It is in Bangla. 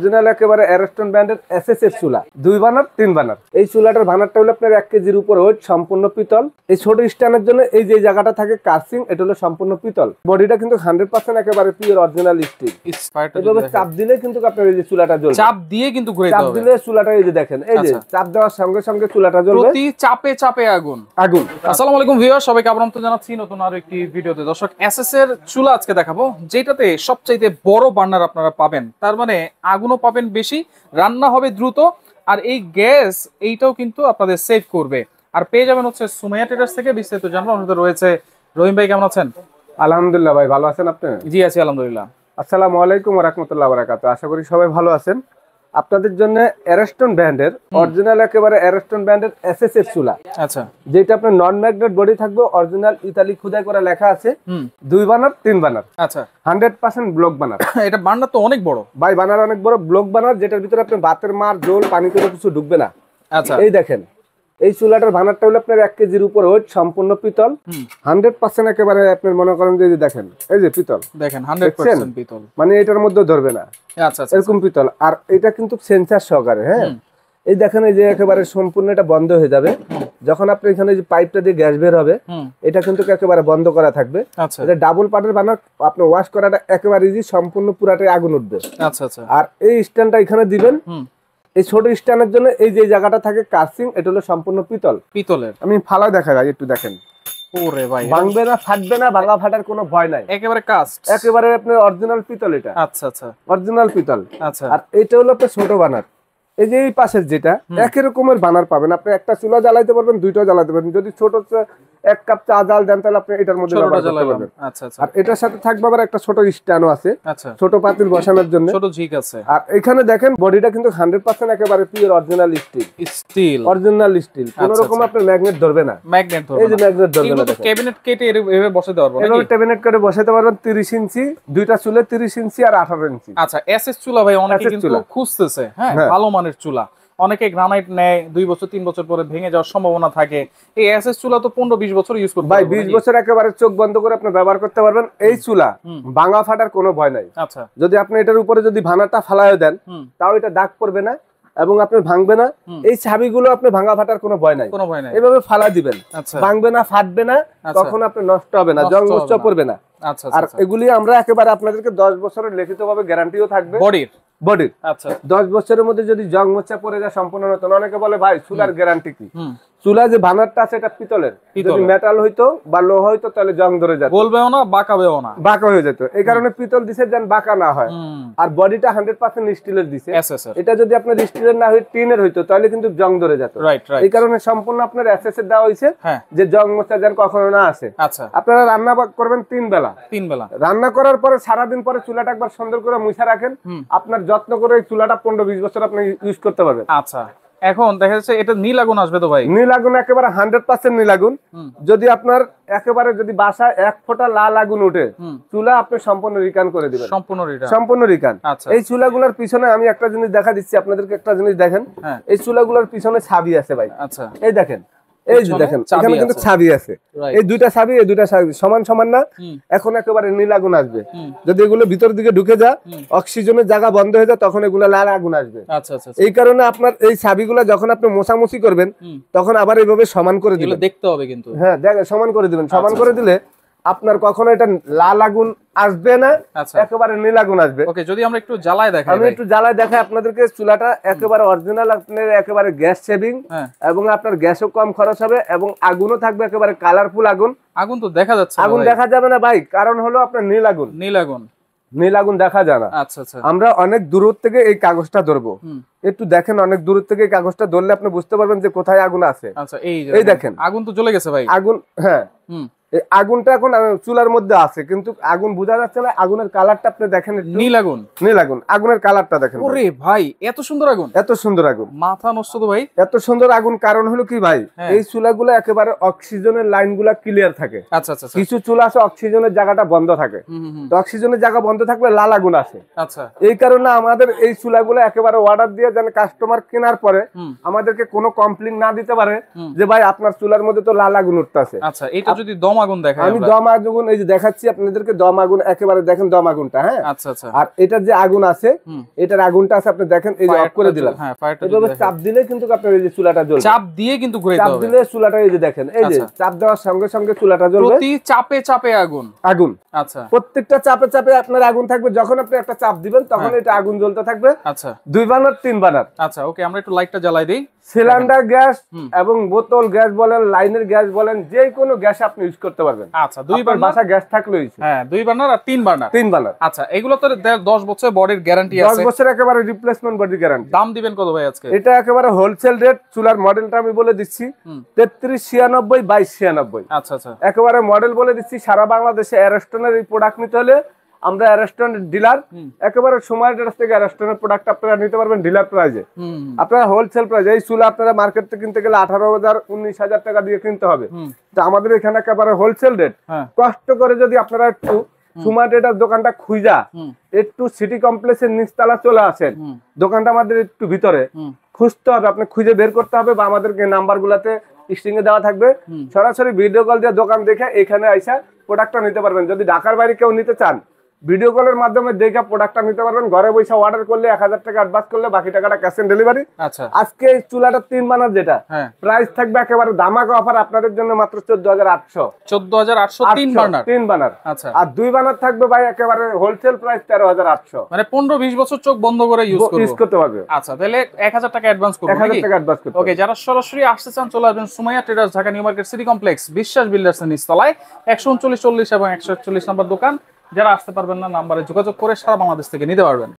অরিজিনাল একেবারে অ্যারস্টন ব্র্যান্ডের এসএসএস চুলা, 2 বার্নার 3 বার্নার। এই চুলাটার বার্নারটা হলো আপনার 1 কেজির উপর ওয়েট, সম্পূর্ণ পিতল। এই ছোট স্ট্যান্ডের জন্য এই যে জায়গাটা থাকে কার্সিং, এটা হলো সম্পূর্ণ পিতল। বডিটা কিন্তু 100% একেবারে পিওর অরিজিনাল স্টিল। এভাবে চাপ দিলে কিন্তু আপনার এই যে চুলাটা জ্বলবে, চাপ দিয়ে কিন্তু ঘুরাইতে হবে। চাপ দিলে চুলাটা এই যে দেখেন, এই যে চাপ দেওয়ার সঙ্গে সঙ্গে চুলাটা জ্বলবে, প্রতি চাপে চাপে আগুন। আসসালামু আলাইকুম ভিউয়ার, সবাইকে আমন্ত্রণ জানাচ্ছি নতুন আরো একটি ভিডিওতে। দর্শক, এসএস এর চুলা আজকে দেখাবো, যেটাতে সবচাইতে বড় বার্নার আপনারা পাবেন। তার মানে আগুনও পাবেন বেশি, রান্না হবে দ্রুত, আর এই গ্যাস এইটাও কিন্তু আপনাদের সেভ করবে। আর পেয়ে যাবেন হচ্ছে সুমাইয়া ট্রেডার্স থেকে। বিস্তারিত জানবো, আমাদের রয়েছে রহিম ভাই। কেমন আছেন? আলহামদুলিল্লাহ ভাই, ভালো আছেন আপনি? জি আছি আলহামদুলিল্লাহ। আসসালামু আলাইকুম ওয়া রাহমাতুল্লাহি ওয়া বারাকাতুহু। আশা করি সবাই ভালো আছেন। আপনাদের জন্য অ্যারস্টন ব্র্যান্ডের অরিজিনাল একেবারে অ্যারস্টন ব্র্যান্ডের এসএসএস চুলা, আচ্ছা, যেটা আপনার নন ম্যাগনেট বডি থাকবে, অরিজিনাল ইতালি খোদাই করা লেখা আছে, 2 বার্নার 3 বার্নার, আচ্ছা 100% ব্লক বার্নার। এটা বার্নার তো অনেক বড় ভাই, বার্নার অনেক বড়, ব্লক বার্নার, যেটার ভিতরে আপনার ভাতের মার, জল, পানি করে কিছু ঢুকবে না। আচ্ছা, এই দেখেন, এই চুলাটার বার্নারটা হলো আপনার 1 কেজির উপর ওয়েট, সম্পূর্ণ পিতল, 100% একেবারে আপনার মনে করেন যে দেখেন, এই যে পিতল দেখেন 100% পিতল, মানে এটার মধ্যে ধরবে না। আচ্ছা, এরকম পিতল। আর এটা কিন্তু সেন্সার সহকারে, হ্যাঁ। এই দেখেন, এই যে একেবারে সম্পূর্ণ এটা বন্ধ হয়ে যাবে যখন আপনি এখানে যে পাইপটা দিয়ে গ্যাস বের হবে, এটা কিন্তু একেবারে বন্ধ করা থাকবে। এটা ডাবল পার্টের বার্নার, আপনি ওয়াশ করাটা একেবারে ইজি, সম্পূর্ণ পুরাটাই আগুন উঠবে। আচ্ছা আচ্ছা। আর এই স্ট্যান্ডটা এখানে দিবেন, এই ছোট স্ট্যান্ডের জন্য এই যে জায়গাটা থাকে কার্সিং, এটা হলো সম্পূর্ণ পিতলের। আমি ফালা দেখা যায়, একটু দেখেন। ওরে ভাই, ভাঙবে না, ফাটবে না, ভাঙা ফাটার কোনো ভয় নাই, একেবারে কাস্ট, একেবারে আপনার অরিজিনাল পিতল এটা। আচ্ছা আচ্ছা, অরিজিনাল পিতল। আচ্ছা, আর এটা হলো আপনার ছোট বার্নার। এই যে এই পাশের যেটা একই রকমের বার্নার পাবেন, আপনি একটা চুলা জ্বালাইতে পারবেন, দুইটাও জ্বালাতে পারবেন। যদি ছোট 1 কাপ চা জাল দেন, তাহলে আপনি এটার মধ্যে ব্যবহার করতে পারবেন। আচ্ছা আচ্ছা। আর এটার সাথে থাকবে আবার একটা ছোট স্ট্যান্ডও আছে, আচ্ছা, ছোট পাতিল বসানোর জন্য, ছোট ঝিক আছে। আর এখানে দেখেন বডিটা কিন্তু 100% একেবারে pure original still, original still. কোনো রকম আপনার ম্যাগনেট ধরবে না, ম্যাগনেট ধরবে না। এই যে ম্যাগনেট ধরবে না। ক্যাবিনেট কেটে এভাবে বসাতে পারবো, এভাবে ক্যাবিনেট করে বসাতে পারবেন। 30 ইঞ্চি দুইটা চুলে, 30 ইঞ্চি আর 18 ইঞ্চি। আচ্ছা, এসএস চুলা ভাই অনেকে কিন্তু খুঁজতেছে, হ্যাঁ, ভালো মানের চুলা। অনেকে গ্রানাইট নেয়, 2 বছর 3 বছর পরে ভেঙে যাওয়ার সম্ভাবনা থাকে। এই এসএস চুলা তো 15-20 বছর ইউজ করতে ভাই, 20 বছর একেবারে চোখ বন্ধ করে আপনি ব্যবহার করতে পারবেন। এই চুলা ভাঙা ফাটার কোনো ভয় নাই। আচ্ছা, যদি আপনি এটার উপরে যদি ভাঙাটা ফালায় দেন, তাও এটা দাগ পড়বে না এবং আপনি ভাঙবে না। এই চাবিগুলো আপনি ভাঙা ফাটার কোনো ভয় নাই, এভাবে ফালা দিবেন, ভাঙবে না, ফাটবে না, তখন আপনি নষ্ট হবে না, জং নষ্ট পড়বে না। আচ্ছা, আর এগুলি আমরা একেবারে আপনাদেরকে 10 বছরের লিখিতভাবে গ্যারান্টিও থাকবে বডির। আচ্ছা, 10 বছরের মধ্যে যদি জং মোচা পড়ে যায় সম্পূর্ণ নতুন। অনেকে বলে ভাই চুলার গ্যারান্টি কি? চুলা যে বানারটা আছে এটা পিতলের, যদি মেটাল হইতো বা লোহা হইতো তাহলে জং ধরে যেত, বলবেও না, বাঁকাবেও না, বাঁকা হয়ে যেত। এই কারণে পিতল দিছে যেন বাঁকা না হয়। আর বডিটা 100% স্টিলের দিছে। এটা যদি আপনার স্টিলের না হই, টিনের হইতো, তাহলে কিন্তু জং ধরে যেত। এই কারণে সম্পূর্ণ আপনার এসএস এর দেওয়া হইছে যে জং মোচা যেন কখনো না আসে। আচ্ছা, আপনারা রান্না করবেন 3 বেলা। রান্না করার পরে সারাদিন পরে চুলাটা একবার সুন্দর করে মুছা রাখেন, আপনার যত্ন করে এই চুলাটা 15-20 বছর আপনি ইউজ করতে পারবেন। আচ্ছা, এখন দেখা যাচ্ছে এটা নীল আগুন আসবে তো ভাই? নীল আগুন, একেবারে 100% নীল আগুন। যদি আপনার একেবারে যদি বাসায় 1 ফোঁটা লাল আগুন উঠে, চুলা আপনি সম্পূর্ণ রিটার্ন করে দিবেন, সম্পূর্ণ রিটার্ন। এই চুলাগুলোর পিছনে আমি একটা জিনিস দেখা দিচ্ছি আপনাদেরকে, একটা জিনিস দেখেন, এই চুলাগুলোর পিছনে ছাবি আছে ভাই। আচ্ছা, এই দেখেন, এই যে দেখেন, এখানে কিন্তু ছাবি আছে। এই দুইটা ছাবি, এই দুইটা ছাবি সমান সমান না। এখন একেবারে নীল আগুন আসবে। যদি এগুলো ভিতর দিকে ঢুকে যায়, অক্সিজেনের জায়গা বন্ধ হয়ে যায়, তখন এগুলো লাল আগুন আসবে। আচ্ছা আচ্ছা। এই কারণে আপনার এই ছাবিগুলো যখন আপনি মোছামুছি করবেন, তখন আবার এইভাবে সমান করে দিবেন, দেখতে হবে কিন্তু। হ্যাঁ, সমান করে দিবেন। সমান করে দিলে আপনার কখনো এটা লাল আগুন আসবে না, একেবারে নীল আগুন আসবে। ওকে, যদি আমরা একটু জ্বালায় দেখাই, আমি একটু জ্বালায় দেখাই আপনাদেরকে। চুলাটা একেবারে অরিজিনাল, আপনার একেবারে গ্যাস সেভিং, এবং আপনার গ্যাসও কম খরচ হবে, এবং আগুনও থাকবে একেবারে কালারফুল আগুন। আগুন তো দেখা যাচ্ছে, আগুন দেখা যাবে না ভাই, কারণ হলো আপনার নীল আগুন। নীল আগুন দেখা যায় না। আচ্ছা আচ্ছা। আমরা অনেক দূর থেকে এই কাগজটা ধরবো, একটু দেখেন, অনেক দূর থেকে এই কাগজটা ধরলে আপনি বুঝতে পারবেন যে কোথায় আগুন আছে। আচ্ছা, এই দেখেন, আগুন তো জ্বলে গেছে ভাই, আগুন। হ্যাঁ, এই আগুনটা এখন চুলার মধ্যে আছে, কিন্তু আগুন বোঝা যাচ্ছে না। আগুনের কালারটা আপনি দেখেন, নীল আগুন, নীল আগুন, আগুনের কালারটা দেখেন। ওরে ভাই, এত সুন্দর আগুন, এত সুন্দর আগুন, মাথা নষ্ট তো ভাই। এত সুন্দর আগুন কারণ হলো কি ভাই, এই চুলাগুলো একেবারে অক্সিজেনের লাইনগুলো ক্লিয়ার থাকে। আচ্ছা আচ্ছা। কিছু চুলা আছে অক্সিজেনের জায়গাটা বন্ধ থাকে, তো অক্সিজেনের জায়গা বন্ধ থাকলে লাল আগুন আসে। আচ্ছা, এই কারণে আমাদের এই চুলাগুলো একেবারে অর্ডার দিয়ে যেন কাস্টমার কেনার পরে আমাদেরকে কোনো কমপ্লেইন না দিতে পারে যে ভাই আপনার চুলার মধ্যে তো লাল আগুন উঠতেছে। আচ্ছা, এটা যদি দম আগুন দেখাই আমি দম আগুন এই যে দেখাচ্ছি আপনাদেরকে, দম আগুন একেবারে দেখেন দম আগুনটা। হ্যাঁ আচ্ছা আচ্ছা। আর এটার যে আগুন আছে, এটার আগুনটা আছে আপনি দেখেন, এই যে অফ করে দিলাম। হ্যাঁ, ফায়ারটা এভাবে চাপ দিলে কিন্তু আপনার এই যে চুলাটা জ্বলবে। চাপ দিয়ে কিন্তু ঘুরাইতে হবে। চাপ দিলে চুলাটা এই যে দেখেন, এই যে চাপ দেওয়ার সঙ্গে সঙ্গে চুলাটা জ্বলবে। প্রতি চাপে চাপে আগুন। আগুন, আচ্ছা। প্রত্যেকটা চাপে চাপে আপনার আগুন থাকবে। যখন আপনি একটা চাপ দিবেন তখন এটা আগুন জ্বলতে থাকবে। আচ্ছা। 2 বার্নার 3 বার্নার। আচ্ছা ওকে, আমরা একটু লাইটটা জ্বালাই দেই। সিলিন্ডার গ্যাস এবং বোতল গ্যাস বলেন, লাইনের গ্যাস বলেন, যে কোনো গ্যাস আপনি ইউজ করতে পারবেন। আচ্ছা, 2 বার্নার বাসা গ্যাস থাকলেই। হ্যাঁ, 2 বার্নার আর 3 বার্নার। 3 বার্নার। আচ্ছা, এগুলো তো 10 বছর বডির গ্যারান্টি আছে। 10 বছর একেবারে রিপ্লেসমেন্ট বডি গ্যারান্টি। দাম দিবেন কত ভাই আজকে? এটা একেবারে হোলসেল রেট। চুলার মডেলটা আমি বলে দিচ্ছি, 3396 2296। আচ্ছা আচ্ছা। একেবারে মডেল বলে দিচ্ছি। সারা বাংলাদেশে অ্যারস্টনের এই প্রোডাক্ট নিতে হলে আমরা অ্যারস্টনের ডিলার, একেবারে সময়ের কাছ থেকে অ্যারস্টনের প্রোডাক্ট আপনারা নিতে পারবেন ডিলার প্রাইজে। আপনারা হোলসেল প্রাইজে এই চুলা আপনারা মার্কেট থেকে কিনতে গেলে 18,000 19,000 টাকা দিয়ে কিনতে হবে। তো আমাদের এখানে একেবারে হোলসেল রেট। কষ্ট করে যদি আপনারা একটু সুমার্ট এটার দোকানটা খুঁজা একটু সিটি কমপ্লেক্সের নিচতলা চলে আসেন, দোকানটা আমাদের একটু ভিতরে খুঁজতে হবে, আপনি খুঁজে বের করতে হবে, বা আমাদেরকে নাম্বার গুলাতে স্ক্রিনে এ দেওয়া থাকবে। সরাসরি ভিডিও কল দিয়ে দোকান দেখে এখানে আইসা প্রোডাক্টটা নিতে পারবেন। যদি ঢাকার বাইরে কেউ নিতে চান, ভিডিও কলের মাধ্যমে দেখে প্রোডাক্টটা নিতে পারবেন। ঘরে বসে অর্ডার করলে 1000 টাকা অ্যাডভান্স করলে বাকি টাকাটা ক্যাশ অন ডেলিভারি। আচ্ছা। আজকে এই চুলাটা 3 বার্নার যেটা প্রাইস থাকবে একেবারে ধামাকা অফার আপনাদের জন্য মাত্র 14,800। 14,800 3 বার্নার। 3 বার্নার। আচ্ছা। আর 2 বার্নার থাকবে ভাই একেবারে হোলসেল প্রাইস 13,800। মানে 15-20 বছর চোখ বন্ধ করে ইউজ করতে পারবে। আচ্ছা, তাহলে 1000 টাকা অ্যাডভান্স করব। 1000 টাকা অ্যাডভান্স করতে। ওকে, যারা সরাসরি আসতে চান চলে আসবেন Sumaiya traders, Dhaka new market city complex, বিশ্বাস বিল্ডার্স এর নিচতলায় 139 40 এবং 141 নম্বর দোকান। যারা আসতে পারবেন না, নাম্বারে যোগাযোগ করে সারা বাংলাদেশ থেকে নিতে পারবেন।